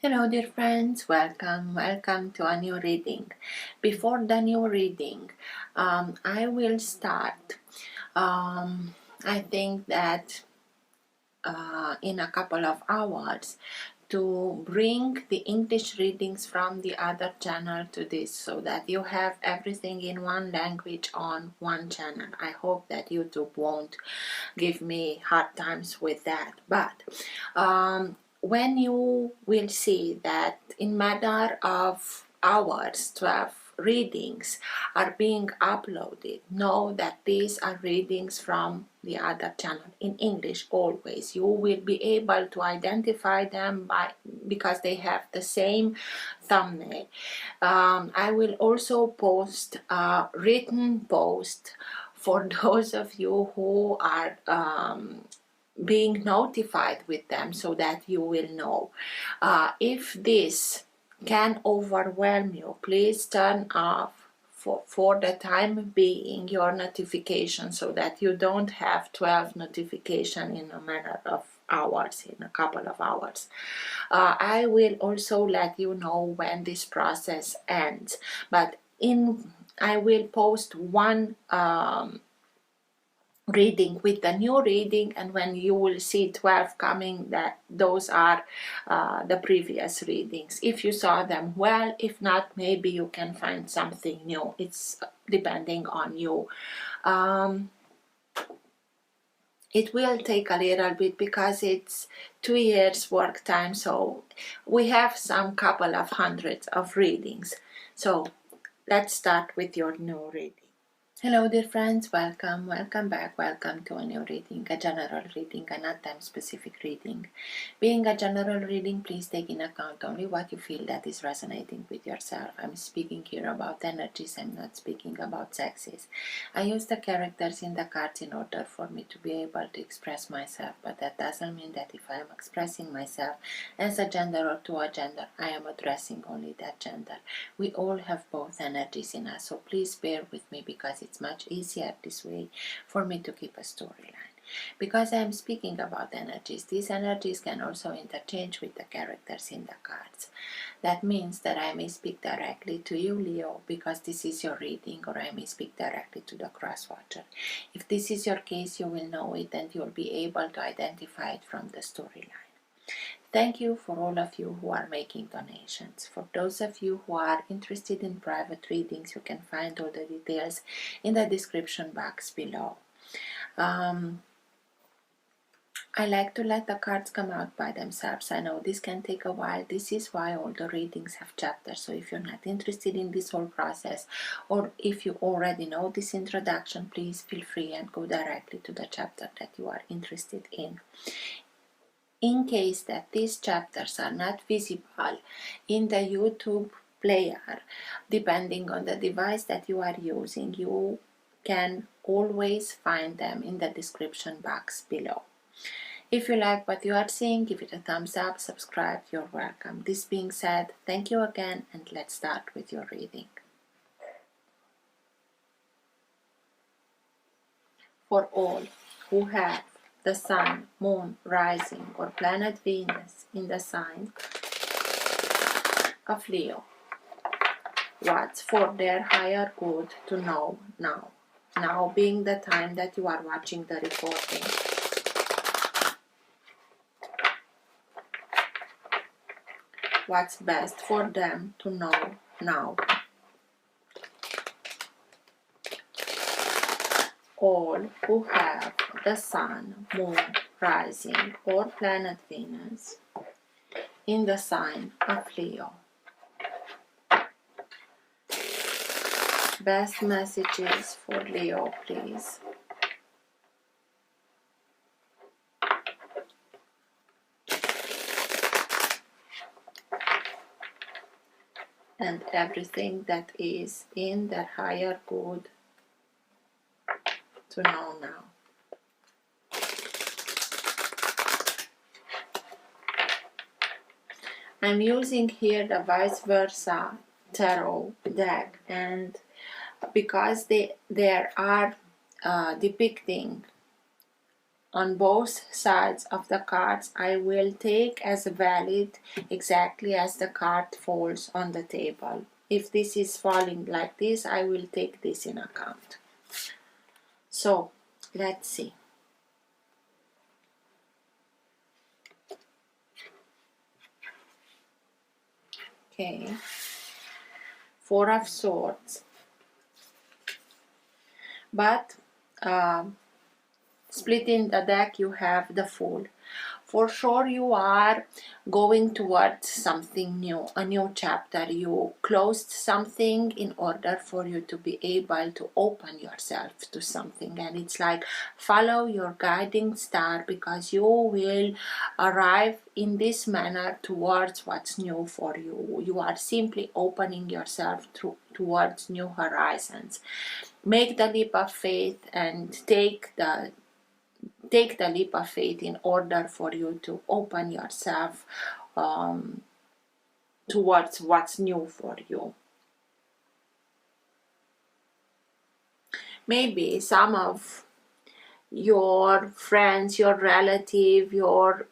Hello dear friends, welcome to a new reading. Before the new reading, I will start. I think that in a couple of hours to bring the English readings from the other channel to this, so that you have everything in one language on one channel. I hope that YouTube won't give me hard times with that, but when you will see that in matter of hours 12 readings are being uploaded, know that these are readings from the other channel in English. Always you will be able to identify them because they have the same thumbnail. I will also post a written post for those of you who are being notified with them, so that you will know. If this can overwhelm you, please turn off for the time being your notification, so that you don't have 12 notifications in a matter of hours, in a couple of hours. I will also let you know when this process ends, but I will post one reading with the new reading, and when you will see 12 coming, that those are the previous readings. If you saw them, well, if not, maybe you can find something new. It's depending on you. It will take a little bit because it's 2 years work time, so we have some couple of hundreds of readings. So let's start with your new reading. Hello dear friends, welcome back, welcome to a new reading, a general reading, a not time specific reading. Being a general reading, please take in account only what you feel that is resonating with yourself. I'm speaking here about energies, I'm not speaking about sexes. I use the characters in the cards in order for me to be able to express myself, but that doesn't mean that if I am expressing myself as a gender or to a gender, I am addressing only that gender. We all have both energies in us, so please bear with me, because it's much easier this way for me to keep a storyline. Because I am speaking about energies, these energies can also interchange with the characters in the cards. That means that I may speak directly to you, Leo, because this is your reading, or I may speak directly to the cross-watcher. If this is your case, you will know it and you'll be able to identify it from the storyline. Thank you for all of you who are making donations. For those of you who are interested in private readings, you can find all the details in the description box below. I like to let the cards come out by themselves. I know this can take a while. This is why all the readings have chapters. So if you're not interested in this whole process, or if you already know this introduction, please feel free and go directly to the chapter that you are interested in. In case that these chapters are not visible in the YouTube player, depending on the device that you are using, you can always find them in the description box below. If you like what you are seeing, give it a thumbs up, subscribe, you're welcome. This being said, thank you again, and let's start with your reading. For all who have the Sun, Moon, Rising, or planet Venus in the sign of Leo, what's for their higher good to know now? Now being the time that you are watching the recording. What's best for them to know now? All who have the Sun, Moon, Rising, or planet Venus in the sign of Leo. Best messages for Leo, please. And everything that is in their higher good to know now. I'm using here the vice versa tarot deck, and because they are depicting on both sides of the cards, I will take as valid exactly as the card falls on the table. If this is falling like this, I will take this in account. So let's see. Okay, Four of Swords. But splitting the deck, you have the Fool. For sure you are going towards something new, a new chapter. You closed something in order for you to be able to open yourself to something, and it's like follow your guiding star, because you will arrive in this manner towards what's new for you. You are simply opening yourself towards new horizons. Make the leap of faith and take the leap of faith in order for you to open yourself towards what's new for you. Maybe some of your friends, your relative, your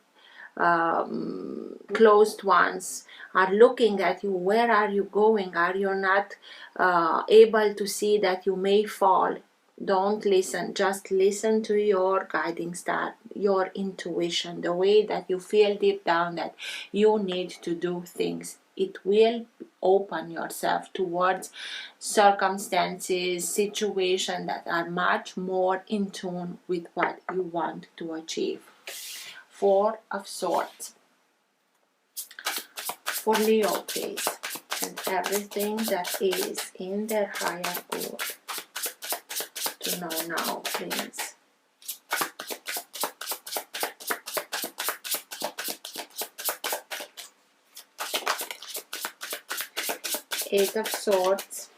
closed ones are looking at you. Where are you going? Are you not able to see that you may fall? Don't listen, just listen to your guiding star, your intuition, the way that you feel deep down that you need to do things. It will open yourself towards circumstances, situations that are much more in tune with what you want to achieve. Four of Swords. For Leo, please, and everything that is in their higher good to know now, please. Eight of Swords.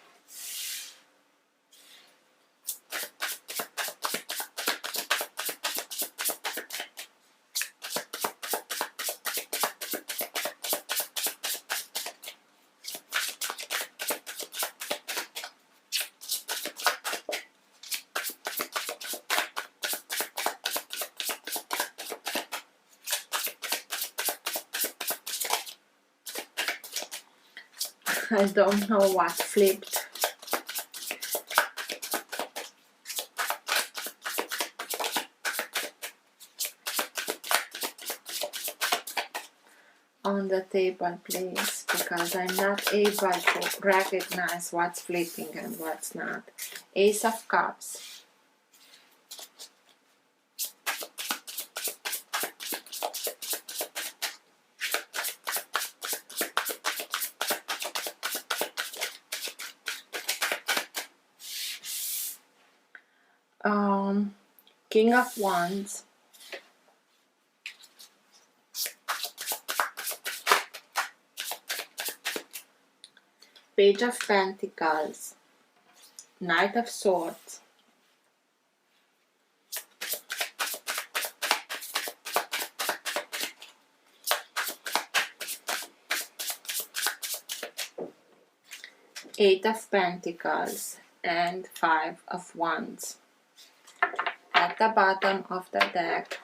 I don't know what flipped. On the table, please, because I'm not able to recognize what's flipping and what's not. Ace of Cups. King of Wands. Page of Pentacles. Knight of Swords. Eight of Pentacles and Five of Wands. At the bottom of the deck,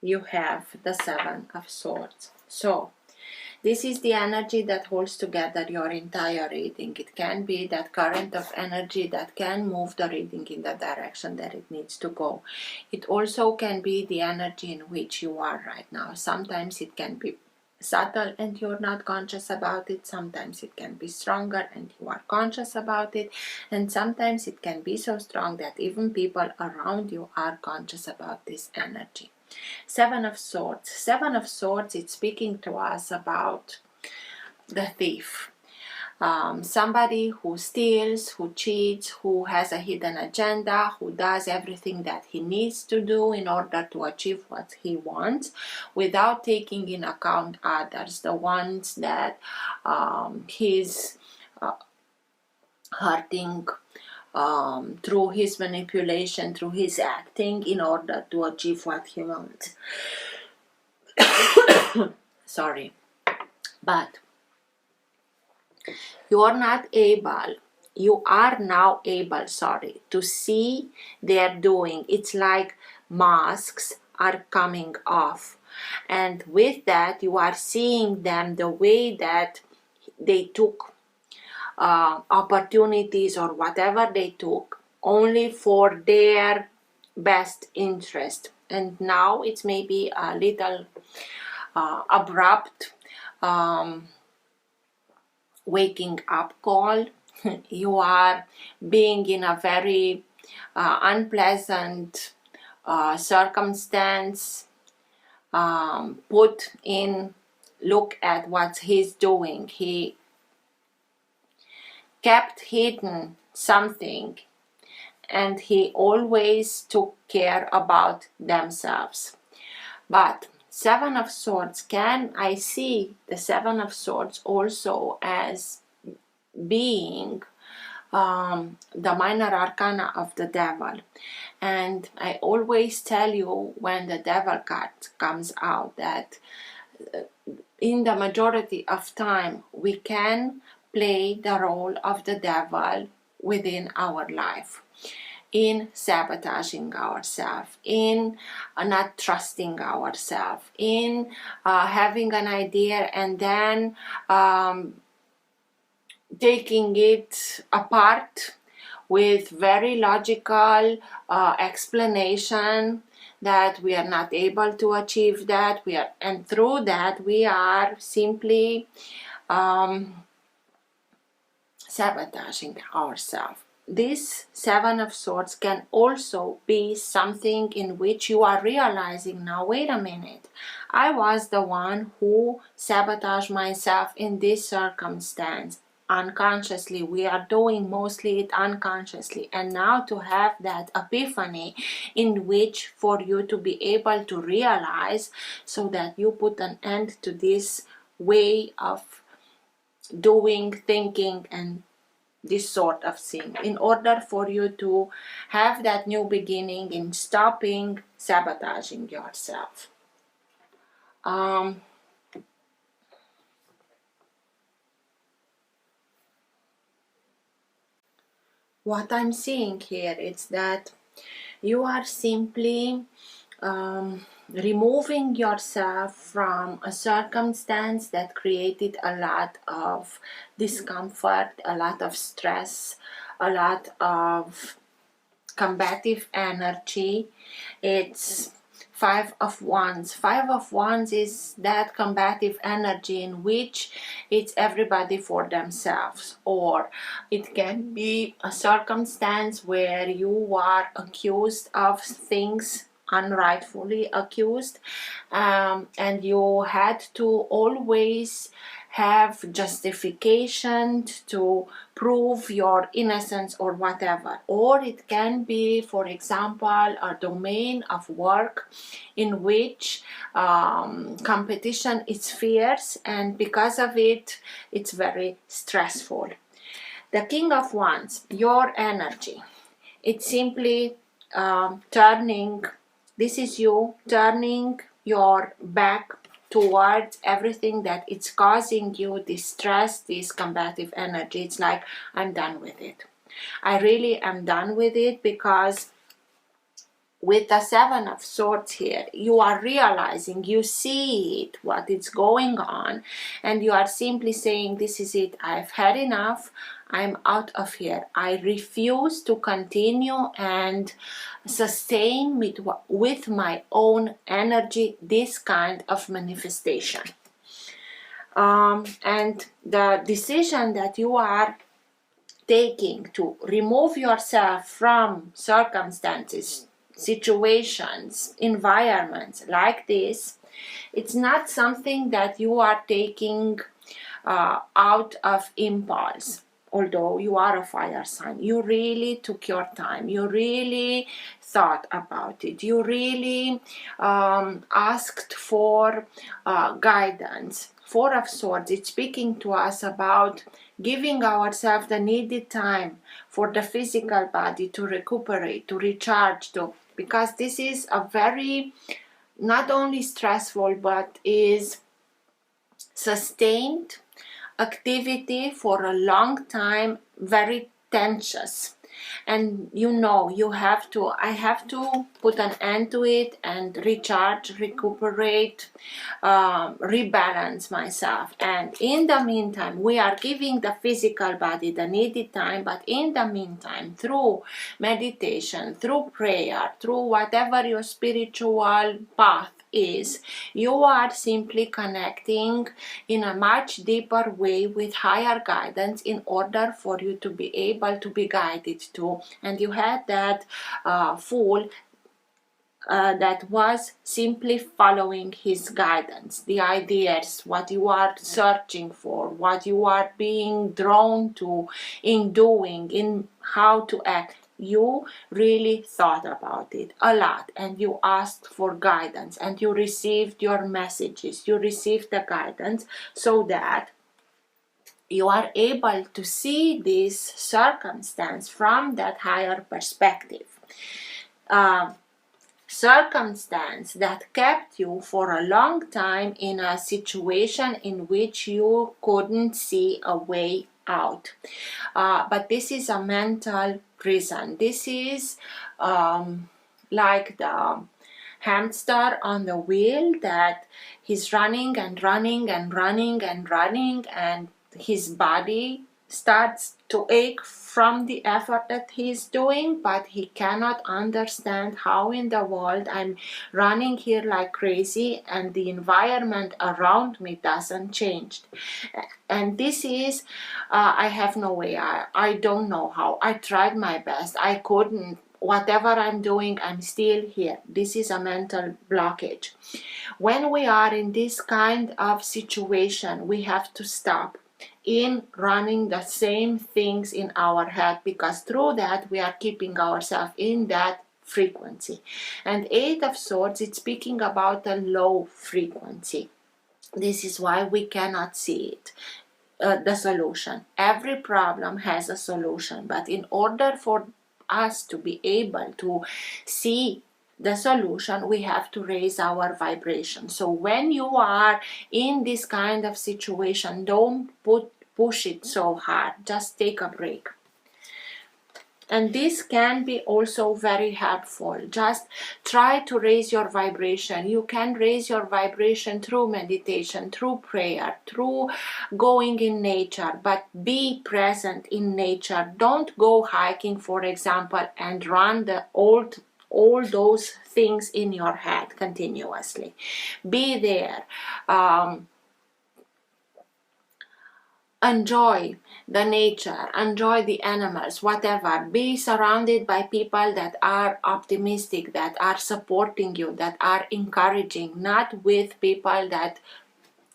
you have the Seven of Swords. So, this is the energy that holds together your entire reading. It can be that current of energy that can move the reading in the direction that it needs to go. It also can be the energy in which you are right now. Sometimes it can be subtle and you're not conscious about it. Sometimes it can be stronger and you are conscious about it. And sometimes it can be so strong that even people around you are conscious about this energy. Seven of Swords. Seven of Swords, it's speaking to us about the thief. Somebody who steals, who cheats, who has a hidden agenda, who does everything that he needs to do in order to achieve what he wants without taking in account others, the ones that he's hurting through his manipulation, through his acting in order to achieve what he wants. Sorry. But you are now able, to see their doing. It's like masks are coming off, and with that you are seeing them the way that they took opportunities or whatever they took only for their best interest. And now it's maybe a little abrupt waking up call. You are being in a very unpleasant circumstance, put in, look at what he's doing. He kept hidden something, and he always took care about themselves. But Seven of Swords, I see the Seven of Swords also as being the minor arcana of the devil. And I always tell you when the devil card comes out that in the majority of time we can play the role of the devil within our life, in sabotaging ourselves, in not trusting ourselves, in having an idea and then taking it apart with very logical explanation that we are not able to achieve that, and through that we are simply sabotaging ourselves. This Seven of Swords can also be something in which you are realizing, now wait a minute, I was the one who sabotaged myself in this circumstance. Unconsciously, we are doing mostly it unconsciously, and now to have that epiphany in which for you to be able to realize, so that you put an end to this way of doing, thinking, and this sort of thing, in order for you to have that new beginning in stopping sabotaging yourself. What I'm seeing here is that you are simply removing yourself from a circumstance that created a lot of discomfort, a lot of stress, a lot of combative energy. It's Five of Wands. Five of Wands is that combative energy in which it's everybody for themselves, or it can be a circumstance where you are accused of things, unrightfully accused, and you had to always have justification to prove your innocence or whatever. Or it can be, for example, a domain of work in which competition is fierce, and because of it, it's very stressful. The King of Wands, your energy, it's simply turning, this is you turning your back towards everything that it's causing you this stress, this combative energy. It's like, I'm done with it. I really am done with it, because with the Seven of Swords here, you are realizing, you see it, what is going on, and you are simply saying, this is it, I've had enough, I'm out of here. I refuse to continue and sustain with my own energy this kind of manifestation. And the decision that you are taking to remove yourself from circumstances, situations, environments like this, it's not something that you are taking out of impulse. Although you are a fire sign, you really took your time, you really thought about it, you really asked for guidance. Four of Swords, it's speaking to us about giving ourselves the needed time for the physical body to recuperate, to recharge, because this is a very, not only stressful, but is sustained activity for a long time, very tensious. and I have to put an end to it and recharge, recuperate, rebalance myself. And in the meantime, we are giving the physical body the needed time, but in the meantime, through meditation, through prayer, through whatever your spiritual path is, you are simply connecting in a much deeper way with higher guidance in order for you to be able to be guided to. And you had that fool that was simply following his guidance, the ideas, what you are searching for, what you are being drawn to in doing, in how to act. You really thought about it a lot, and you asked for guidance, and you received your messages, you received the guidance, so that you are able to see this circumstance from that higher perspective. Circumstance that kept you for a long time in a situation in which you couldn't see a way out. But this is a mental prison. This is like the hamster on the wheel that he's running and running and running and running, and his body starts to ache from the effort that he's doing, but he cannot understand how in the world I'm running here like crazy and the environment around me doesn't change. And this is I have no way. I don't know how. I tried my best. I couldn't. Whatever I'm doing, I'm still here. This is a mental blockage. When we are in this kind of situation, we have to stop in running the same things in our head, because through that we are keeping ourselves in that frequency. And Eight of Swords, it's speaking about a low frequency. This is why we cannot see it. The solution. Every problem has a solution, but in order for us to be able to see the solution, we have to raise our vibration. So when you are in this kind of situation, don't push it so hard. Just take a break. And this can be also very helpful. Just try to raise your vibration. You can raise your vibration through meditation, through prayer, through going in nature, but be present in nature. Don't go hiking, for example, and run all those things in your head continuously. Be there. Enjoy the nature, enjoy the animals, whatever. Be surrounded by people that are optimistic, that are supporting you, that are encouraging, not with people that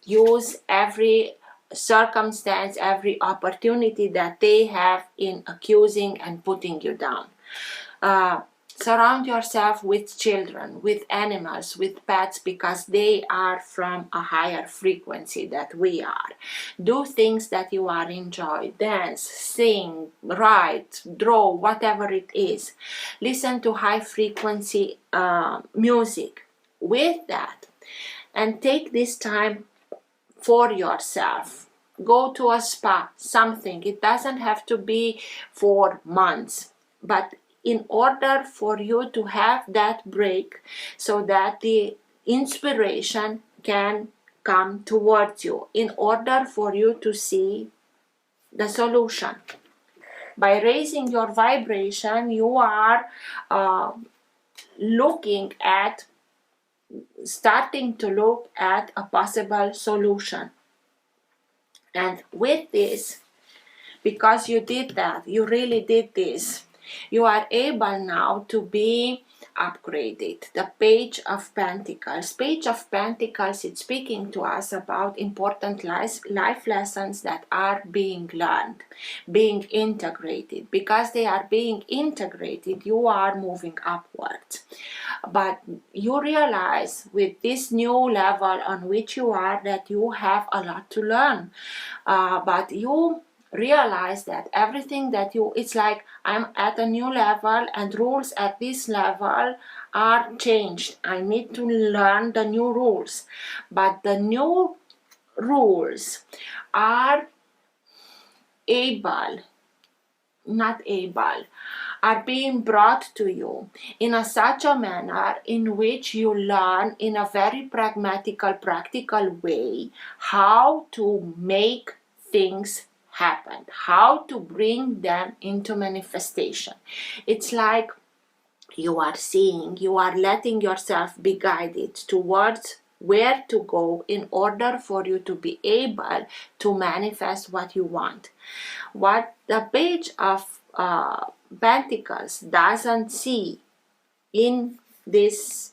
use every circumstance, every opportunity that they have in accusing and putting you down. Surround yourself with children, with animals, with pets, because they are from a higher frequency that we are. Do things that you are enjoy. Dance, sing, write, draw, whatever it is. Listen to high frequency music with that. And take this time for yourself. Go to a spa, something. It doesn't have to be for months, but in order for you to have that break, so that the inspiration can come towards you, in order for you to see the solution. By raising your vibration, you are starting to look at a possible solution. And with this, because you did that, you really did this, you are able now to be upgraded. The Page of Pentacles. Page of Pentacles is speaking to us about important life lessons that are being learned, being integrated. Because they are being integrated, you are moving upwards. But you realize with this new level on which you are that you have a lot to learn. But you realize that everything that it's like, I'm at a new level and rules at this level are changed. I need to learn the new rules. But the new rules are able not able, are being brought to you in such a manner in which you learn in a very practical way how to make things happen, how to bring them into manifestation. It's like you are seeing, you are letting yourself be guided towards where to go in order for you to be able to manifest what you want. What the page of Pentacles doesn't see in this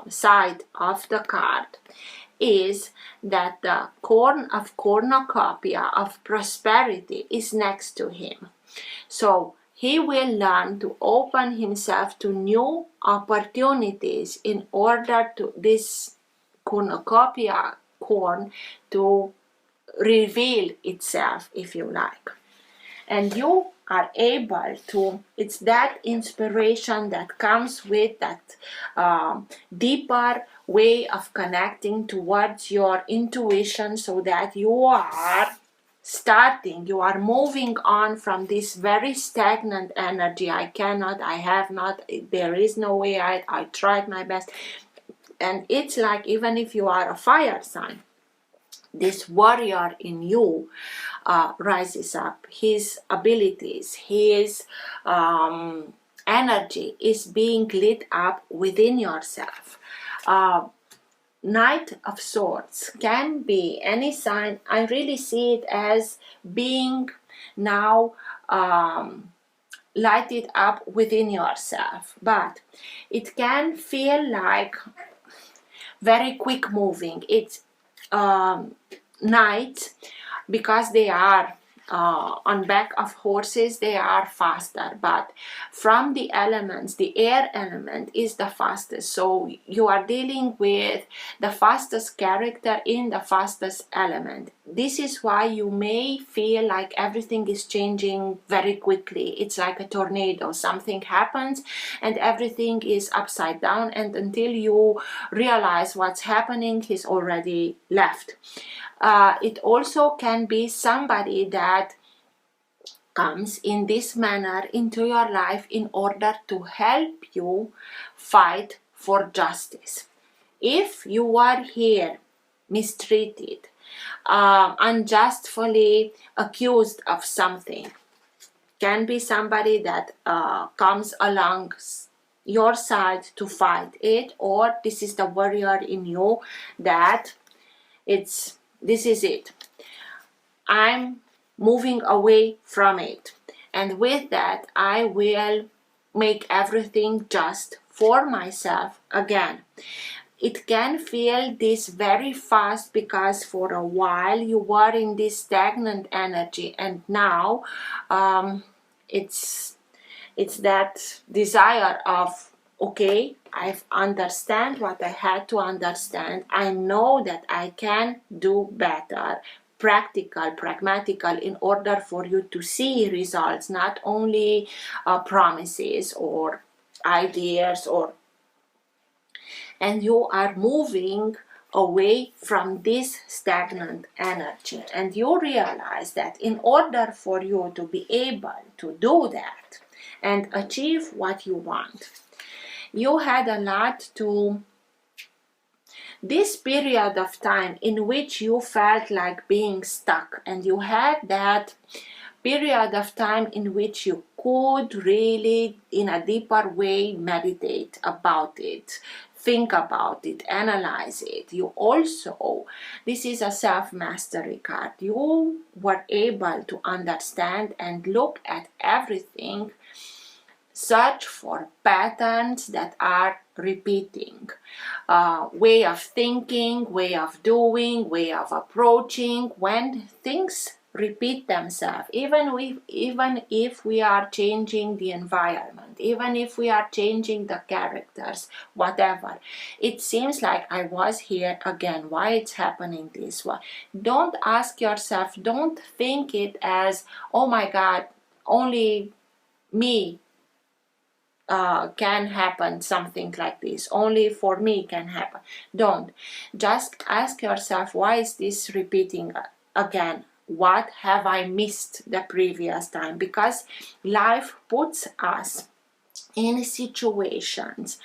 side of the card is that the cornucopia of prosperity is next to him. So he will learn to open himself to new opportunities in order to this cornucopia corn to reveal itself, if you like. And you are able to, it's that inspiration that comes with that deeper way of connecting towards your intuition, so that you are you are moving on from this very stagnant energy. I cannot, I have not, there is no way, I tried my best. And it's like, even if you are a fire sign, this warrior in you rises up. His abilities, his energy is being lit up within yourself. Knight of Swords can be any sign. I really see it as being now lighted up within yourself, but it can feel like very quick moving. It's knights, because they are on back of horses, they are faster, but from the elements, the air element is the fastest. So you are dealing with the fastest character in the fastest element. This is why you may feel like everything is changing very quickly. It's like a tornado. Something happens and everything is upside down, and until you realize what's happening, he's already left. It also can be somebody that comes in this manner into your life in order to help you fight for justice. If you are here mistreated, unjustly accused of something, can be somebody that comes along your side to fight it, or this is the warrior in you that this is it. I'm moving away from it. And with that, I will make everything just for myself again. It can feel this very fast because for a while you were in this stagnant energy, and now it's that desire of, okay, I understand what I had to understand. I know that I can do better, pragmatical, in order for you to see results, not only promises or ideas, and you are moving away from this stagnant energy. And you realize that in order for you to be able to do that and achieve what you want, you had a lot to, this period of time in which you felt like being stuck, and you had that period of time in which you could really in a deeper way meditate about it, think about it, analyze it. You also, this is a self-mastery card, you were able to understand and look at everything, search for patterns that are repeating, way of thinking, way of doing, way of approaching. When things repeat themselves, even if we are changing the environment, even if we are changing the characters, whatever, it seems like I was here again, why it's happening this way. Don't ask yourself, don't think it as, oh my God, only me can happen something like this, only for me can happen. Don't. Just ask yourself, why is this repeating again? what have I missed the previous time, because life puts us in situations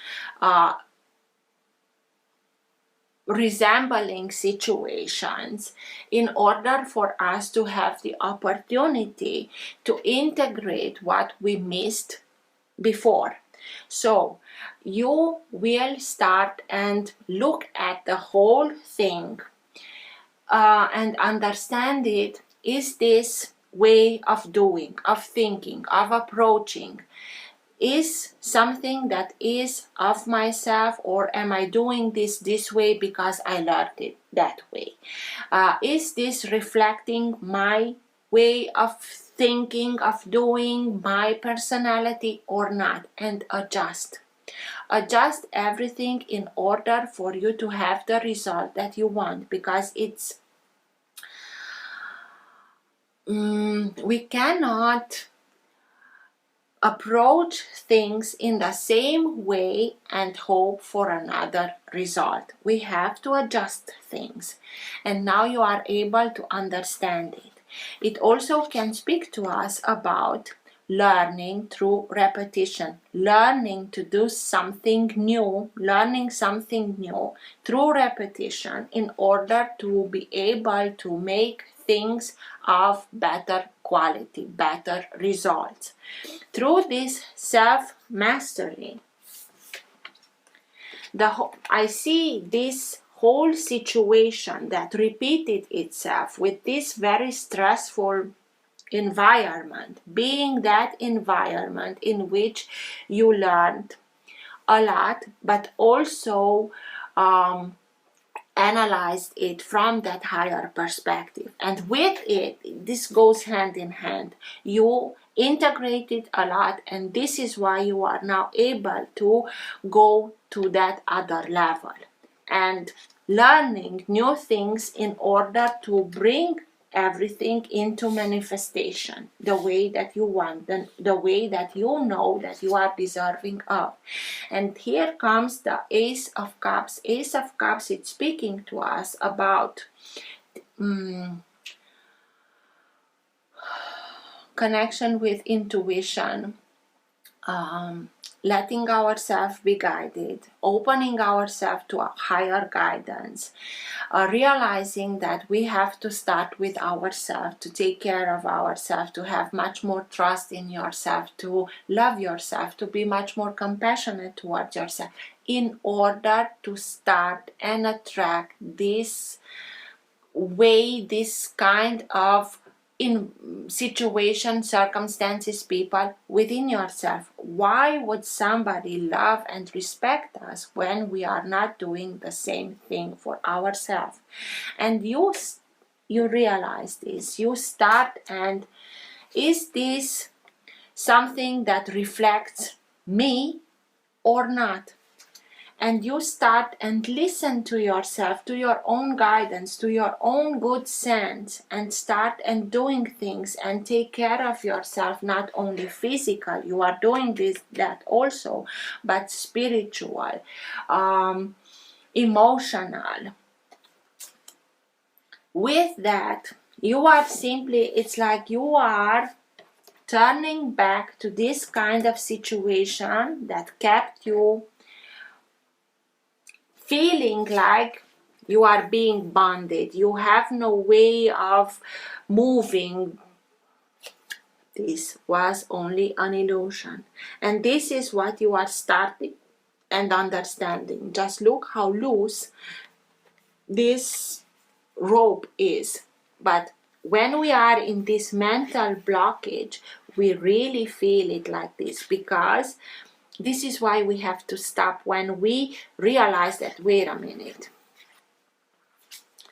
resembling situations in order for us to have the opportunity to integrate what we missed before. So you will start and look at the whole thing and understand it. Is this way of doing, of thinking, of approaching, is something that is of myself, or am I doing this way because I learned it that way? Is this reflecting my way of thinking, of doing, my personality or not? And adjust everything in order for you to have the result that you want, because it's we cannot approach things in the same way and hope for another result. We have to adjust things, and now you are able to understand it. It also can speak to us about learning through repetition, learning to do something new, learning something new through repetition in order to be able to make things of better quality, better results. Through this self-mastery, I see this whole situation that repeated itself with this very stressful environment, being that environment in which you learned a lot, but also analyzed it from that higher perspective. And with it, this goes hand in hand. You integrated a lot, and this is why you are now able to go to that other level and learning new things in order to bring everything into manifestation the way that you want, the way that you know that you are deserving of. And here comes the Ace of Cups. Ace of Cups, it's speaking to us about connection with intuition, letting ourselves be guided, opening ourselves to a higher guidance, realizing that we have to start with ourselves, to take care of ourselves, to have much more trust in yourself, to love yourself, to be much more compassionate towards yourself, in order to start and attract this way, this kind of in situation, circumstances, people within yourself. Why would somebody love and respect us when we are not doing the same thing for ourselves? And you realize this, you start, and is this something that reflects me or not? And you start and listen to yourself, to your own guidance, to your own good sense, and start and doing things and take care of yourself, not only physical, you are doing that also, but spiritual, emotional. With that, you are simply, it's like you are turning back to this kind of situation that kept you feeling like you are being bonded, you have no way of moving. This was only an illusion. And this is what you are starting and understanding. Just look how loose this rope is. But when we are in this mental blockage, we really feel it like this, because this is why we have to stop when we realize that, wait a minute,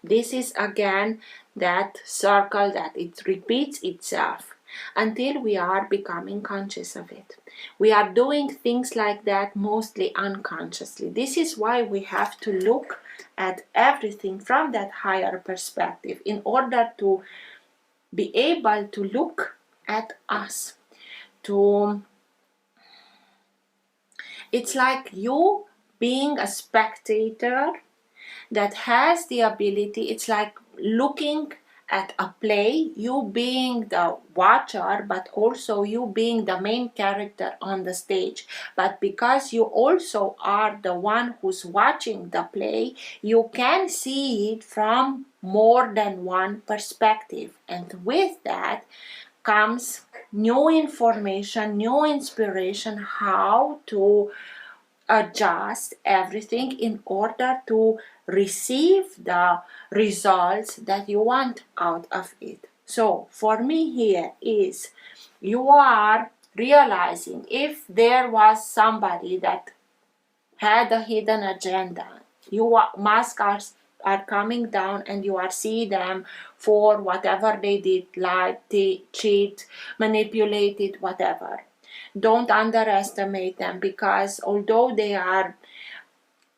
this is again that circle that it repeats itself until we are becoming conscious of it. We are doing things like that mostly unconsciously. This is why we have to look at everything from that higher perspective in order to be able to look at us, to it's like you being a spectator that has the ability, it's like looking at a play, you being the watcher, but also you being the main character on the stage. But because you also are the one who's watching the play, you can see it from more than one perspective. And with that comes new information, new inspiration, how to adjust everything in order to receive the results that you want out of it. So for me here is, you are realizing if there was somebody that had a hidden agenda, masks are coming down and you are seeing them for whatever they did, lie, cheat, manipulated, whatever. Don't underestimate them, because although they are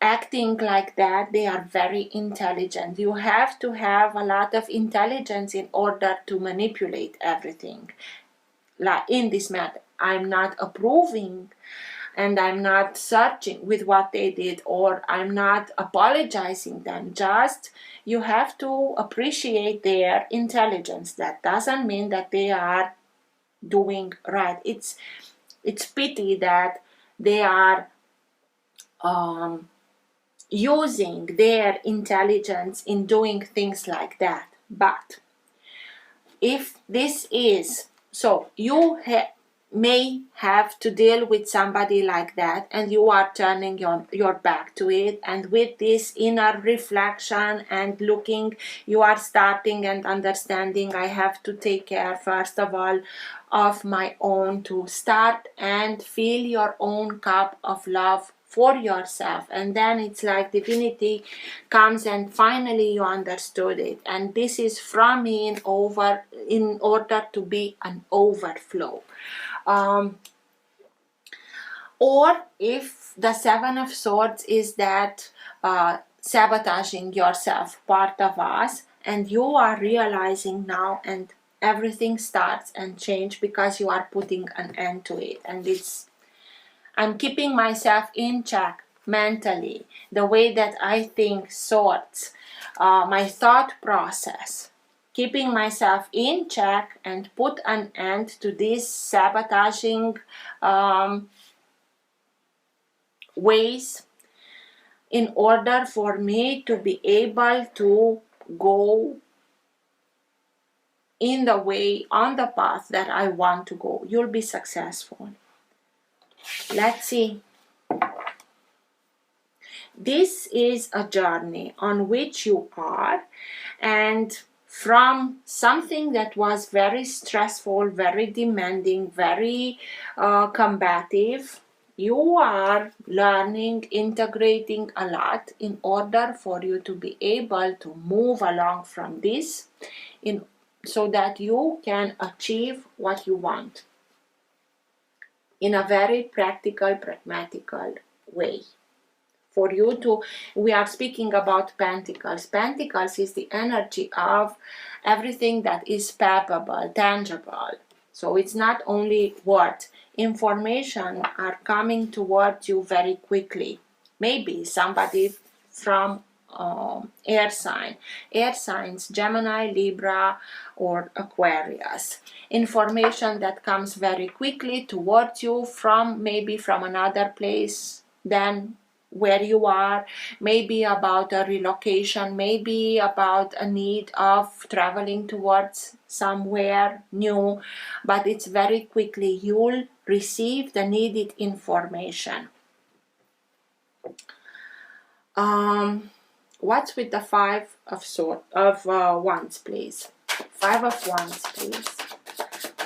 acting like that, they are very intelligent. You have to have a lot of intelligence in order to manipulate everything. Like in this matter, I'm not approving and I'm not searching with what they did, or I'm not apologizing them. Just you have to appreciate their intelligence. That doesn't mean that they are doing right. It's pity that they are using their intelligence in doing things like that. But if this is so, you may have to deal with somebody like that, and you are turning your back to it, and with this inner reflection and looking, you are starting and understanding, I have to take care first of all of my own, to start and fill your own cup of love for yourself. And then it's like divinity comes and finally you understood it, and this is from me in order to be an overflow. Or if the Seven of Swords is that sabotaging yourself part of us, and you are realizing now, and everything starts and change because you are putting an end to it. And I'm keeping myself in check mentally, the way that I think, swords, my thought process, keeping myself in check and put an end to this sabotaging ways, in order for me to be able to go in the way, on the path that I want to go. You'll be successful. Let's see. This is a journey on which you are, and from something that was very stressful, very demanding, very combative, you are learning, integrating a lot in order for you to be able to move along from this, so that you can achieve what you want in a very practical, pragmatical way. For you to, we are speaking about pentacles. Pentacles is the energy of everything that is palpable, tangible. So it's not only words. Information are coming towards you very quickly. Maybe somebody from air signs, Gemini, Libra, or Aquarius. Information that comes very quickly towards you from maybe from another place than where you are, maybe about a relocation, maybe about a need of traveling towards somewhere new, but it's very quickly you'll receive the needed information. What's with the Five of Wands, please? Five of Wands, please.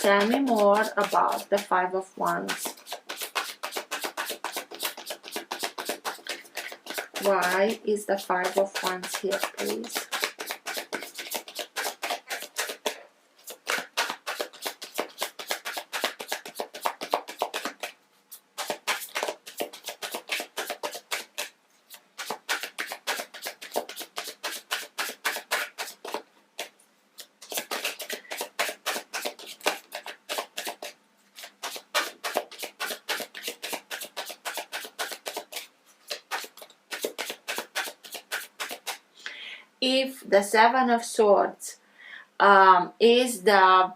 Tell me more about the Five of Wands. Why is the Five of Wands here, please? If the Seven of Swords is the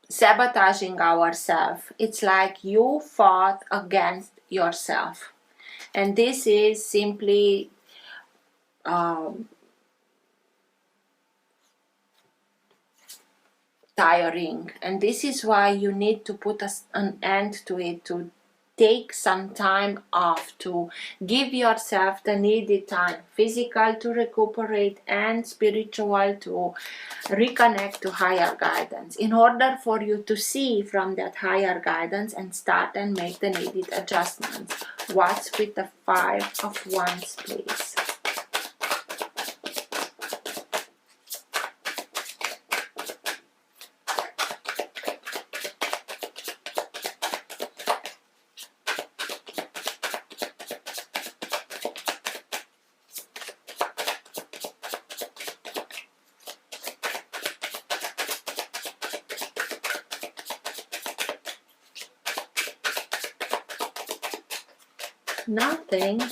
sabotaging ourselves. It's like you fought against yourself, and this is simply tiring, and this is why you need to put an end to it, to take some time off, to give yourself the needed time, physical to recuperate and spiritual to reconnect to higher guidance, in order for you to see from that higher guidance and start and make the needed adjustments. What's with the 5 of Wands, please? Nothing.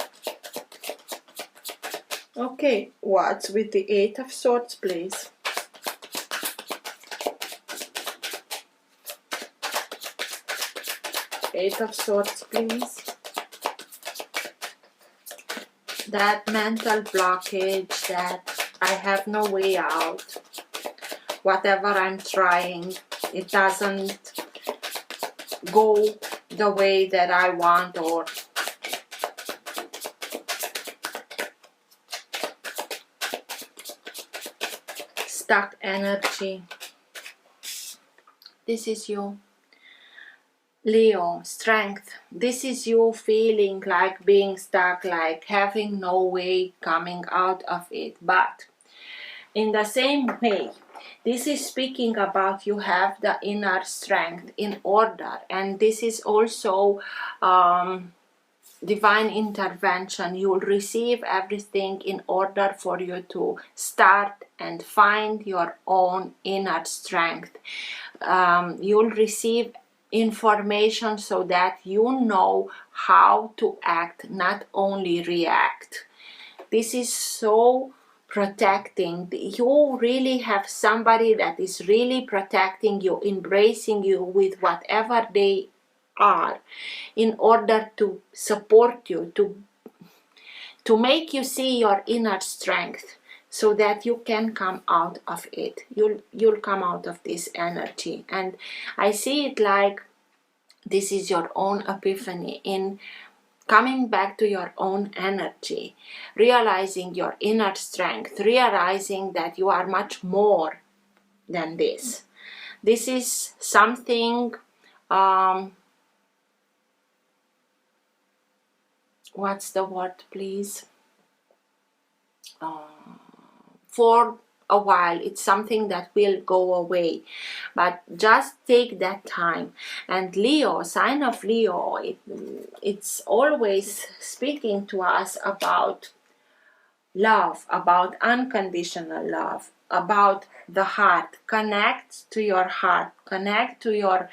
Okay, what's with the 8 of Swords, please? Eight of Swords, please. That mental blockage, that I have no way out. Whatever I'm trying, it doesn't go the way that I want, or stuck energy. This is you. Leo, strength. This is you feeling like being stuck, like having no way coming out of it. But in the same way, this is speaking about you have the inner strength in order, and this is also divine intervention. You will receive everything in order for you to start and find your own inner strength. You'll receive information so that you know how to act, not only react. This is so protecting. You really have somebody that is really protecting you, embracing you with whatever they are, in order to support you, to make you see your inner strength, so that you can come out of it. You'll come out of this energy. And I see it like this is your own epiphany in coming back to your own energy, realizing your inner strength, realizing that you are much more than this. This is something what's the word, please? For a while, it's something that will go away, but just take that time. And Leo, sign of Leo, it's always speaking to us about love, about unconditional love, about the heart. Connect to your heart, connect to your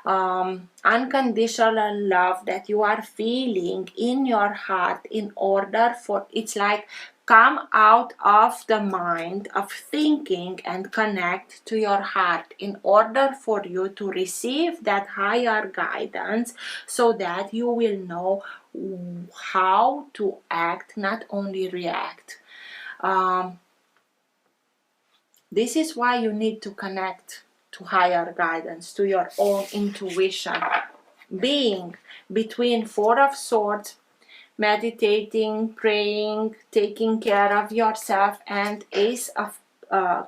unconditional love that you are feeling in your heart, in order for, it's like, come out of the mind of thinking and connect to your heart, in order for you to receive that higher guidance, so that you will know how to act, not only react. This is why you need to connect to higher guidance, to your own intuition. Being between 4 of Swords, meditating, praying, taking care of yourself, and Ace of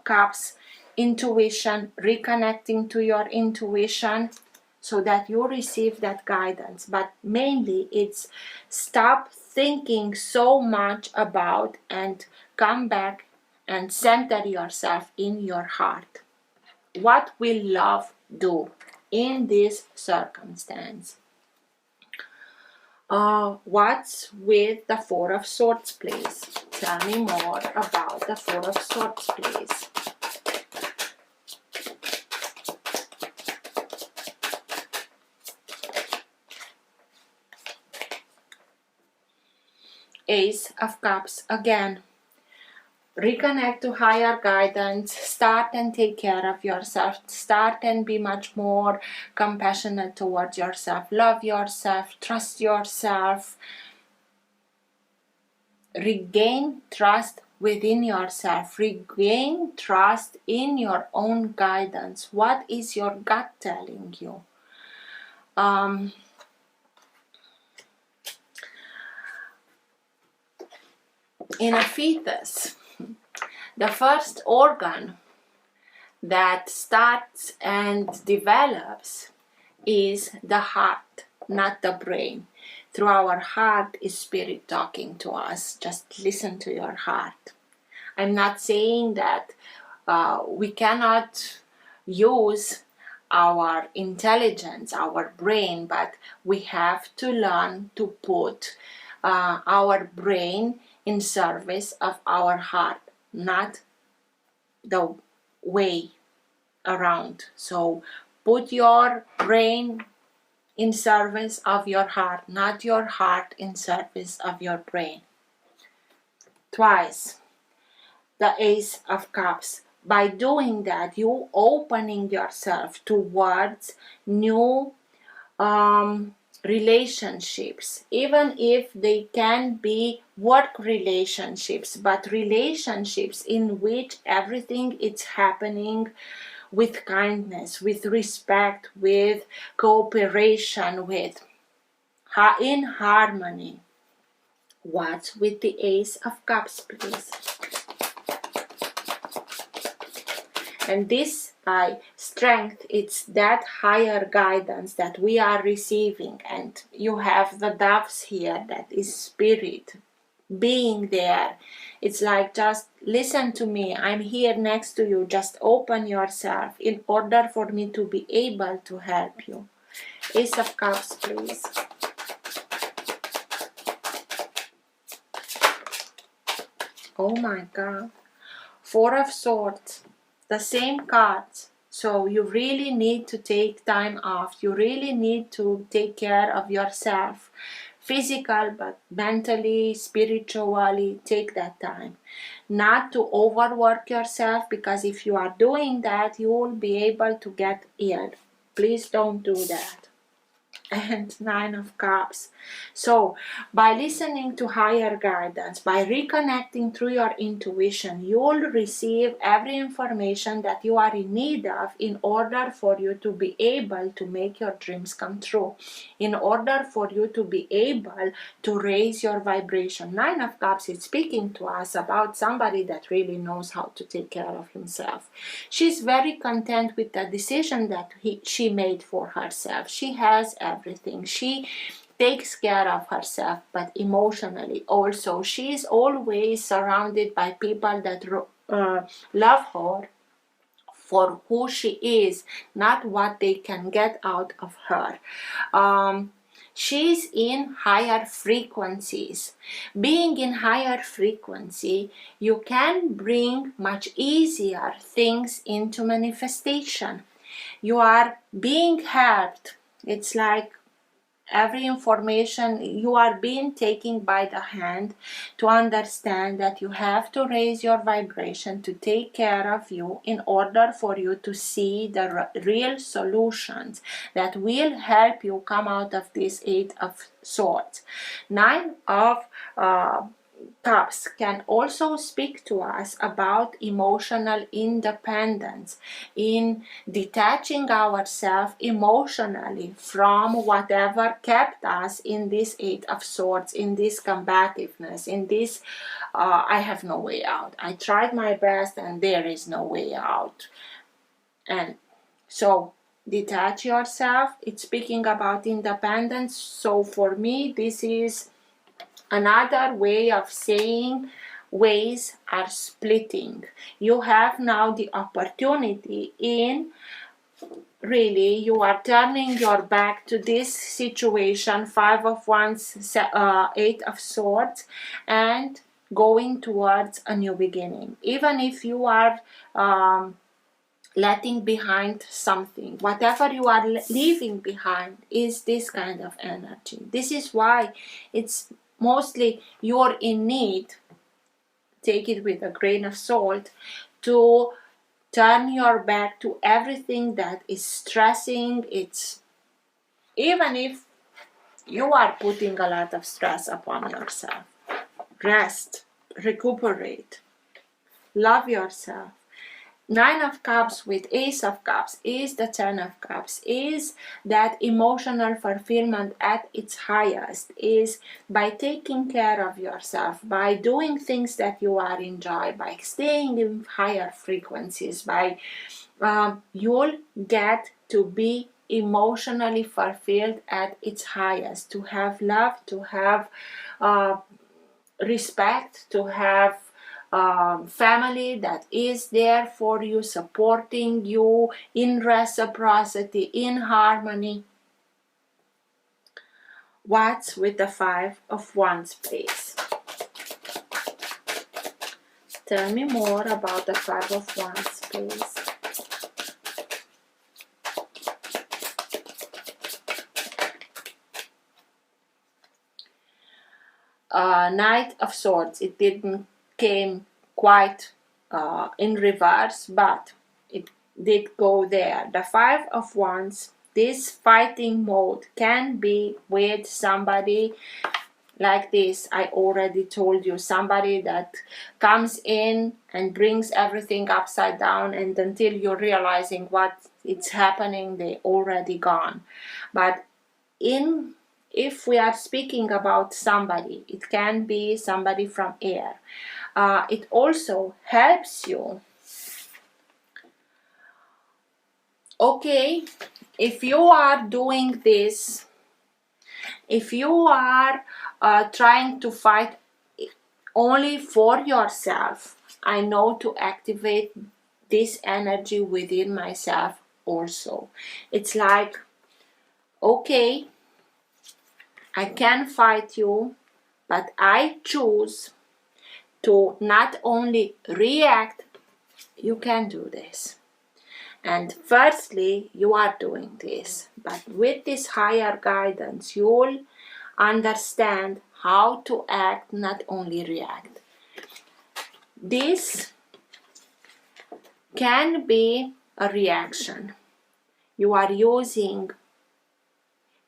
Cups, intuition, reconnecting to your intuition, so that you receive that guidance. But mainly it's stop thinking so much about, and come back and center yourself in your heart. What will love do in this circumstance? What's with the 4 of Swords, please? Tell me more about the 4 of Swords, please. Ace of Cups again. Reconnect to higher guidance. start and take care of yourself. Start and be much more compassionate towards yourself. Love yourself. Trust yourself. Regain trust within yourself. Regain trust in your own guidance. What is your gut telling you? In a fetus, the first organ that starts and develops is the heart, not the brain. Through our heart is spirit talking to us. Just listen to your heart. I'm not saying that we cannot use our intelligence, our brain, but we have to learn to put our brain in service of our heart, not the way around. So put your brain in service of your heart, not your heart in service of your brain. Twice, the Ace of Cups. By doing that, you opening yourself towards new relationships, even if they can be work relationships, but relationships in which everything is happening with kindness, with respect, with cooperation, with in harmony. What's with the Ace of Cups, please? And this strength, it's that higher guidance that we are receiving. And you have the doves here, that is spirit being there. It's like, just listen to me, I'm here next to you, just open yourself in order for me to be able to help you. Ace of Cups, please. Oh my God. Four of Swords. The same cards. So you really need to take time off. You really need to take care of yourself. Physical, but mentally, spiritually, take that time. Not to overwork yourself, because if you are doing that, you will be able to get ill. Please don't do that. And Nine of Cups. So by listening to higher guidance, by reconnecting through your intuition, you will receive every information that you are in need of in order for you to be able to make your dreams come true, in order for you to be able to raise your vibration. Nine of Cups is speaking to us about somebody that really knows how to take care of himself. She's very content with the decision that she made for herself. She has everything. She takes care of herself, but emotionally also. She is always surrounded by people that love her for who she is, not what they can get out of her. She's in higher frequencies. Being in higher frequency, you can bring much easier things into manifestation. You are being helped. It's like every information you are being taken by the hand to understand that you have to raise your vibration to take care of you in order for you to see the real solutions that will help you come out of this Eight of Swords. Nine of Cups can also speak to us about emotional independence, in detaching ourselves emotionally from whatever kept us in this Eight of Swords, in this combativeness, in this I have no way out. I tried my best and there is no way out. And so detach yourself. It's speaking about independence. So for me, this is another way of saying ways are splitting. You have now the opportunity in really, you are turning your back to this situation, Five of Wands, Eight of Swords, and going towards a new beginning. Even if you are letting behind something, whatever you are leaving behind is this kind of energy. This is why it's mostly you're in need, take it with a grain of salt, to Turn your back to everything that is stressing. Even if you are putting a lot of stress upon yourself. Rest, recuperate, love yourself. Nine of Cups with Ace of Cups is the Ten of Cups, is that emotional fulfillment at its highest, is by taking care of yourself, by doing things that you are enjoy, by staying in higher frequencies, by you'll get to be emotionally fulfilled at its highest, to have love, to have respect, to have family that is there for you, supporting you in reciprocity, in harmony. What's with the Five of Wands, please? Tell me more about the Five of Wands, please. Knight of Swords, it didn't came quite in reverse, but it did go there. The Five of Wands, this fighting mode can be with somebody like this. I already told you, somebody that comes in and brings everything upside down, and until you're realizing what it's happening, they already gone. But if we are speaking about somebody, it can be somebody from air. It also helps you. Okay, if you are doing this, if you are trying to fight only for yourself, I know to activate this energy within myself also. It's like, okay, I can fight you, but I choose to not only react. You can do this. And firstly, you are doing this. But with this higher guidance, you'll understand how to act, not only react. This can be a reaction. You are using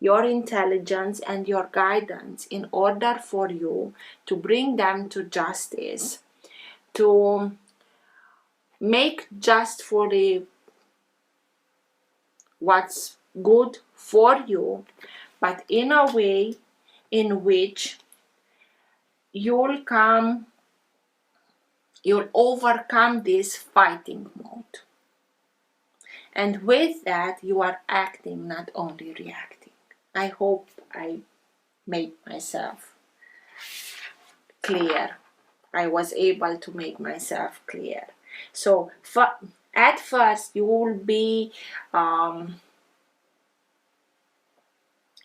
your intelligence and your guidance in order for you to bring them to justice, to make just for what's good for you, but in a way in which you'll overcome this fighting mode. And with that, you are acting, not only reacting. I hope I made myself clear. I was able to make myself clear. So at first you will be,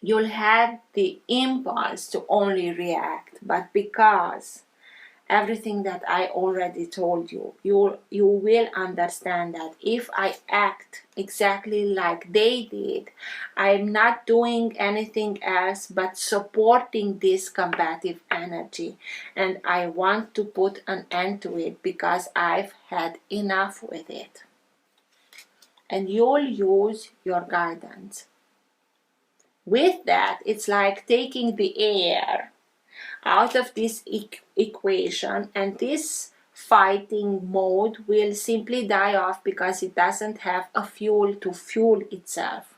you'll have the impulse to only react, but because everything that I already told you, you will understand that if I act exactly like they did, I'm not doing anything else but supporting this combative energy, and I want to put an end to it because I've had enough with it. And you'll use your guidance. With that, it's like taking the air out of this equation, and this fighting mode will simply die off because it doesn't have a fuel to fuel itself.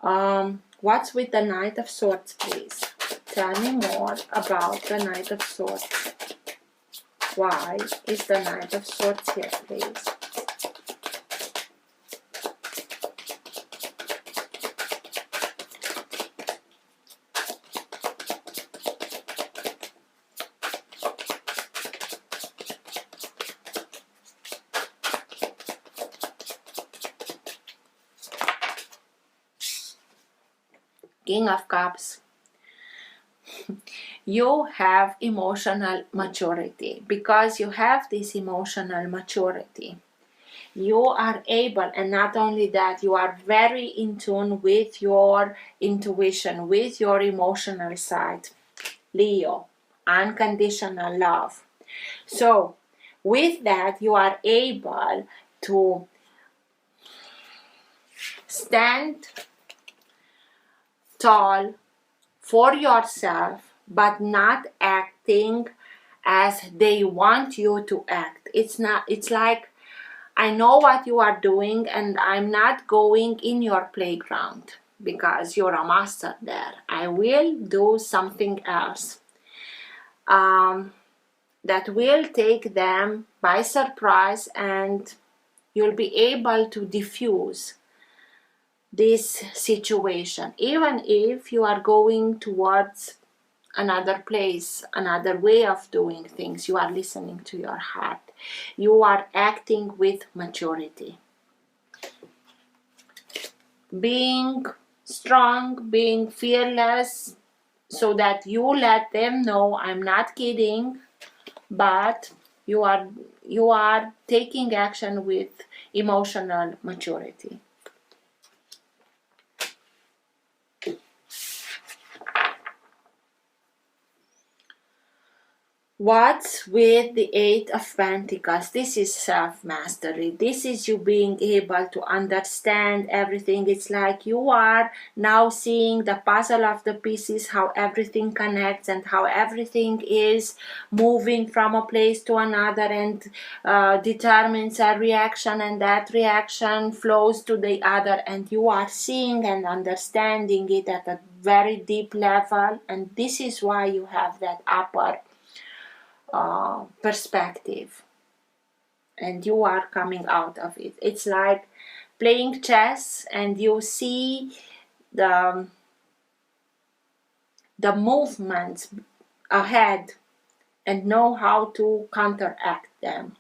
What's with the Knight of Swords, please? Tell me more about the Knight of Swords. Why is the Knight of Swords here, please? King of Cups. You have emotional maturity. Because you have this emotional maturity, you are able, and not only that, you are very in tune with your intuition, with your emotional side. Leo, unconditional love. So with that, you are able to stand tall for yourself, but not acting as they want you to act. It's like, I know what you are doing and I'm not going in your playground because you're a master there. I will do something else that will take them by surprise, and you'll be able to diffuse this situation. Even if you are going towards another place, another way of doing things, you are listening to your heart. You are acting with maturity. Being strong, being fearless, so that you let them know, I'm not kidding, but you are taking action with emotional maturity. What's with the Eight of Pentacles? This is self-mastery. This is you being able to understand everything. It's like you are now seeing the puzzle of the pieces, how everything connects and how everything is moving from a place to another, and determines a reaction, and that reaction flows to the other, and you are seeing and understanding it at a very deep level. And this is why you have that upper perspective, and you are coming out of it. It's like playing chess, and you see the movements ahead and know how to counteract them.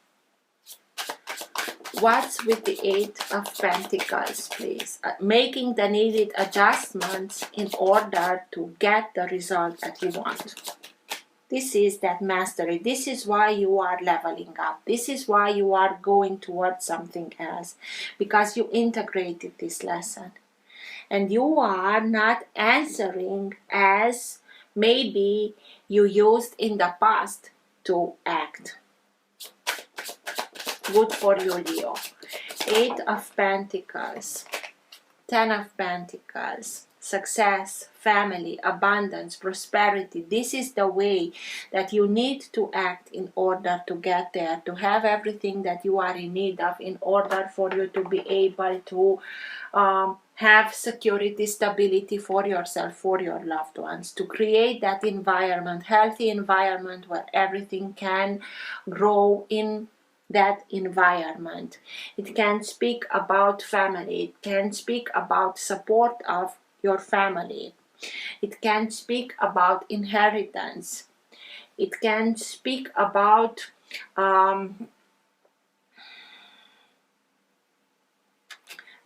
What's with the Eight of Pentacles, please? Making the needed adjustments in order to get the result that you want. This is that mastery. This is why you are leveling up. This is why you are going towards something else, because you integrated this lesson. And you are not answering as maybe you used in the past to act. Good for you, Leo. Eight of Pentacles, Ten of Pentacles, success, family, abundance, prosperity. This is the way that you need to act in order to get there, to have everything that you are in need of, in order for you to be able to have security, stability for yourself, for your loved ones, to create that environment, healthy environment where everything can grow in that environment. It can speak about family. It can speak about support of your family. It can speak about inheritance. It can speak about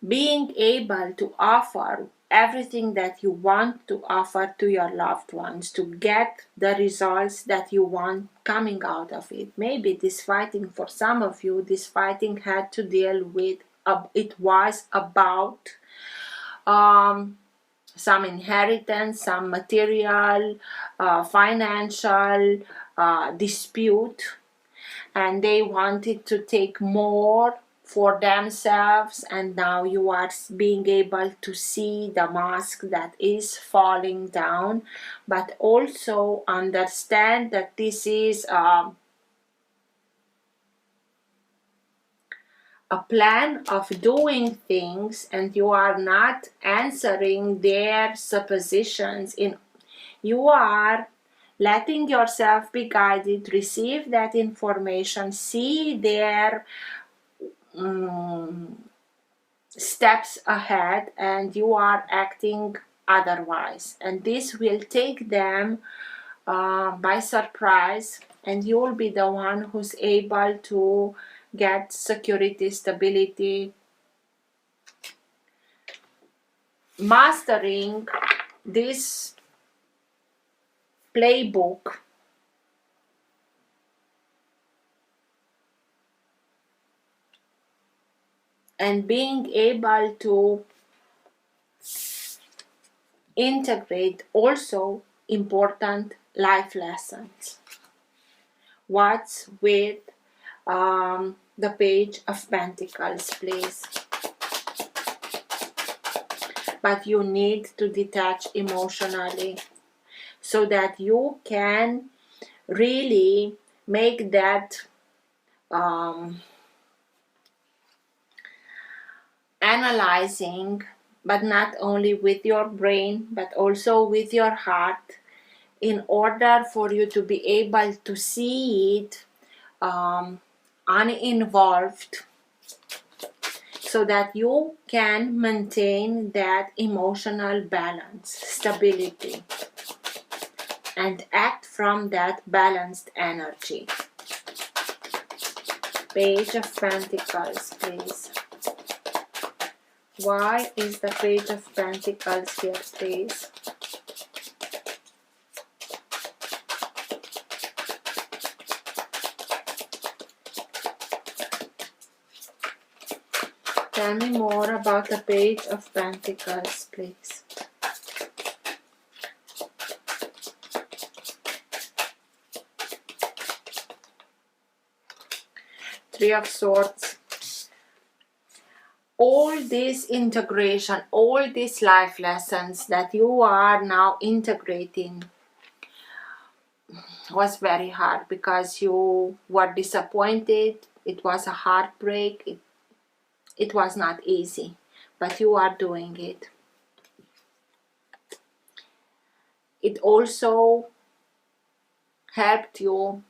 being able to offer everything that you want to offer to your loved ones, to get the results that you want coming out of it. Maybe this fighting, for some of you, this fighting had to deal with, it was about some inheritance, some material, financial dispute, and they wanted to take more for themselves, and now you are being able to see the mask that is falling down, but also understand that this is a plan of doing things, and you are not answering their suppositions. You are letting yourself be guided, receive that information, see their steps ahead, and you are acting otherwise, and this will take them by surprise, and you will be the one who's able to get security, stability, mastering this playbook. And being able to integrate also important life lessons. What's with the Page of Pentacles, please. But you need to detach emotionally so that you can really make that analyzing, but not only with your brain but also with your heart, in order for you to be able to see it uninvolved, so that you can maintain that emotional balance, stability, and act from that balanced energy. Page of Pentacles, please. Why is the Page of Pentacles here, please? Tell me more about the Page of Pentacles, please. Three of Swords. All this integration, all these life lessons that you are now integrating was very hard because you were disappointed. It was a heartbreak. It was not easy, but you are doing it. It also helped you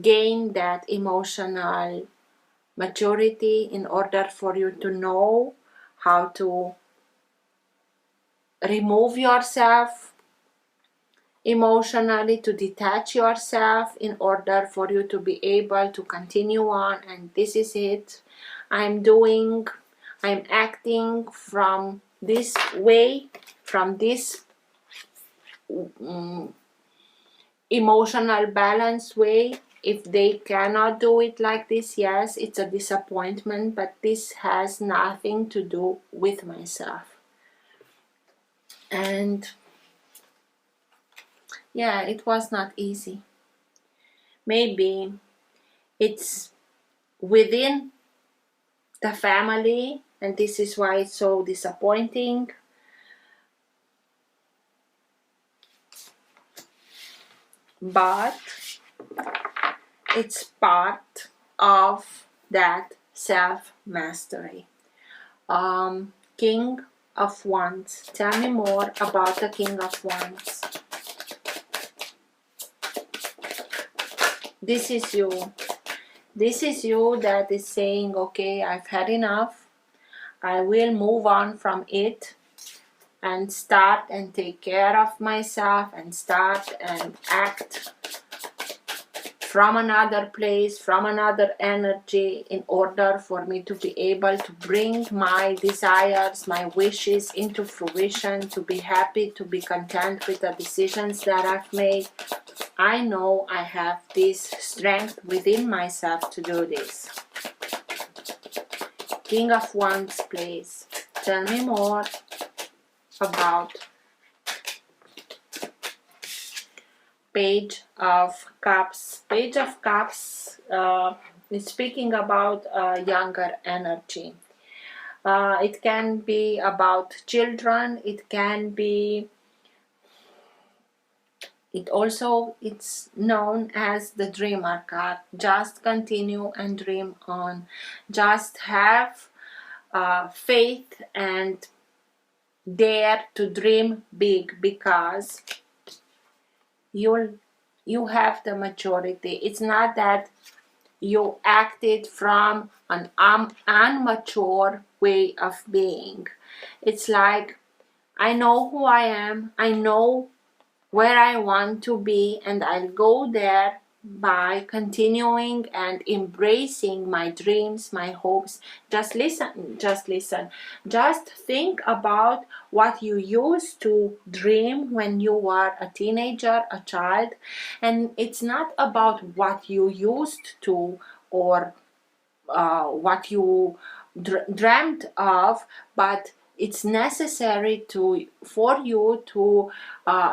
gain that emotional maturity in order for you to know how to remove yourself emotionally, to detach yourself in order for you to be able to continue on. And this is it. I'm acting from this way, from this emotional balance way. If they cannot do it like this, yes, it's a disappointment, but this has nothing to do with myself. And yeah, it was not easy. Maybe it's within the family, and this is why it's so disappointing. But it's part of that self-mastery. King of Wands. Tell me more about the King of Wands. This is you. This is you that is saying, okay, I've had enough. I will move on from it and start and take care of myself and start and act from another place, from another energy, in order for me to be able to bring my desires, my wishes into fruition, to be happy, to be content with the decisions that I've made. I know I have this strength within myself to do this. King of Wands, please. Tell me more about Page of Cups. Page of Cups is speaking about younger energy. It can be about children. It can be. It's known as the dreamer card. Just continue and dream on. Just have faith and dare to dream big, because you have the maturity. It's not that you acted from an immature way of being. It's like, I know who I am, I know where I want to be, and I'll go there by continuing and embracing my dreams, my hopes. Just listen. Just think about what you used to dream when you were a teenager, a child. And it's not about what you used to, or what you dreamt of, but it's necessary for you to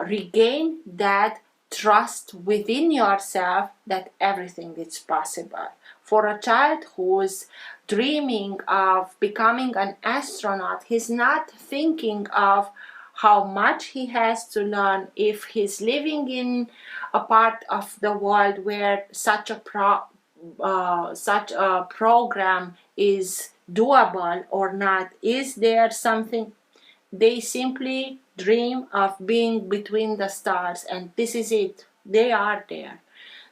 regain that trust within yourself that everything is possible. For a child who's dreaming of becoming an astronaut, he's not thinking of how much he has to learn if he's living in a part of the world where such a program is doable or not. Is there something? They simply dream of being between the stars, and this is it. They are there.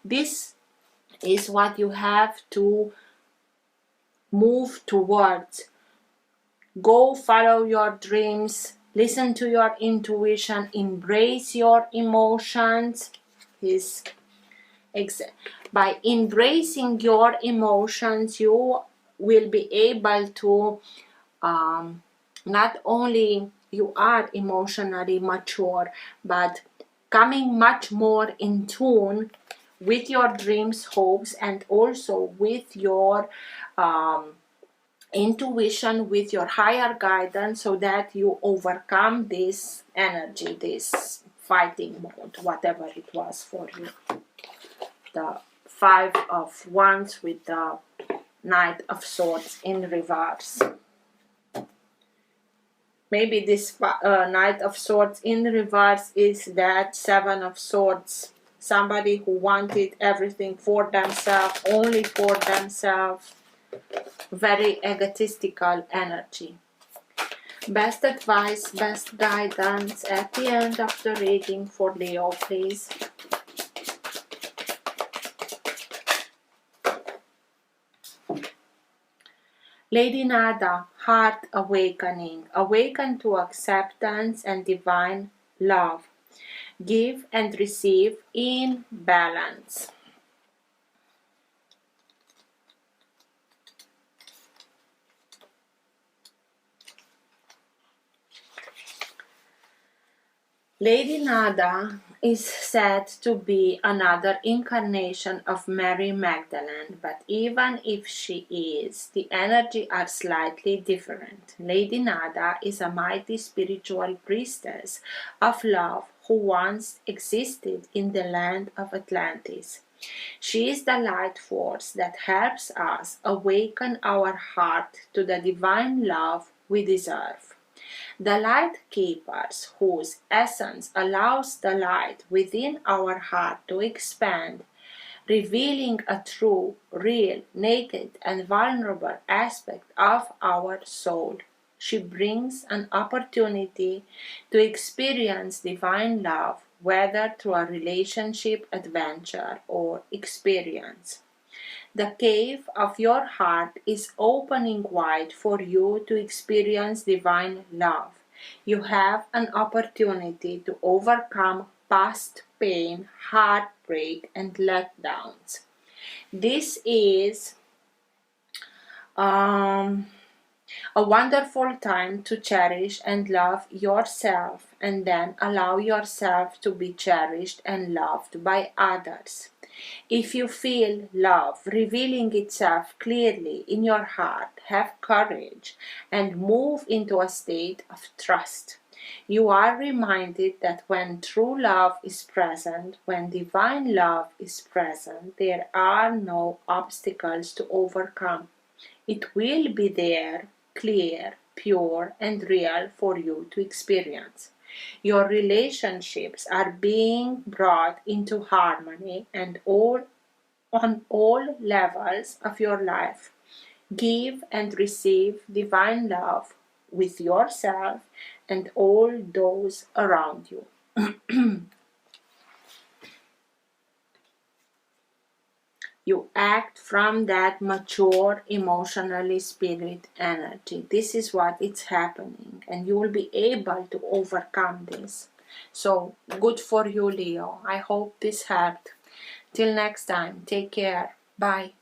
This is what you have to move towards. Go follow your dreams, listen to your intuition, embrace your emotions. By embracing your emotions, you will be able to not only you are emotionally mature, but coming much more in tune with your dreams, hopes, and also with your intuition, with your higher guidance, so that you overcome this energy, this fighting mode, whatever it was for you. The Five of Wands with the Knight of Swords in reverse. Maybe this Knight of Swords in reverse is that Seven of Swords. Somebody who wanted everything for themselves, only for themselves. Very egotistical energy. Best advice, best guidance at the end of the reading for Leo, please. Lady Nada, heart awakening. Awaken to acceptance and divine love. Give and receive in balance. Lady Nada is said to be another incarnation of Mary Magdalene, but even if she is, the energy are slightly different. Lady Nada is a mighty spiritual priestess of love who once existed in the land of Atlantis. She is the light force that helps us awaken our heart to the divine love we deserve. The light keepers, whose essence allows the light within our heart to expand, revealing a true, real, naked, and vulnerable aspect of our soul. She brings an opportunity to experience divine love, whether through a relationship, adventure, or experience. The cave of your heart is opening wide for you to experience divine love. You have an opportunity to overcome past pain, heartbreak, and letdowns. This is a wonderful time to cherish and love yourself, and then allow yourself to be cherished and loved by others. If you feel love revealing itself clearly in your heart, have courage and move into a state of trust. You are reminded that when true love is present, when divine love is present, there are no obstacles to overcome. It will be there, clear, pure, and real for you to experience. Your relationships are being brought into harmony and on all levels of your life. Give and receive divine love with yourself and all those around you. You act from that mature, emotionally spirit energy. This is what it's happening, and you will be able to overcome this. So, good for you, Leo. I hope this helped. Till next time, take care. Bye.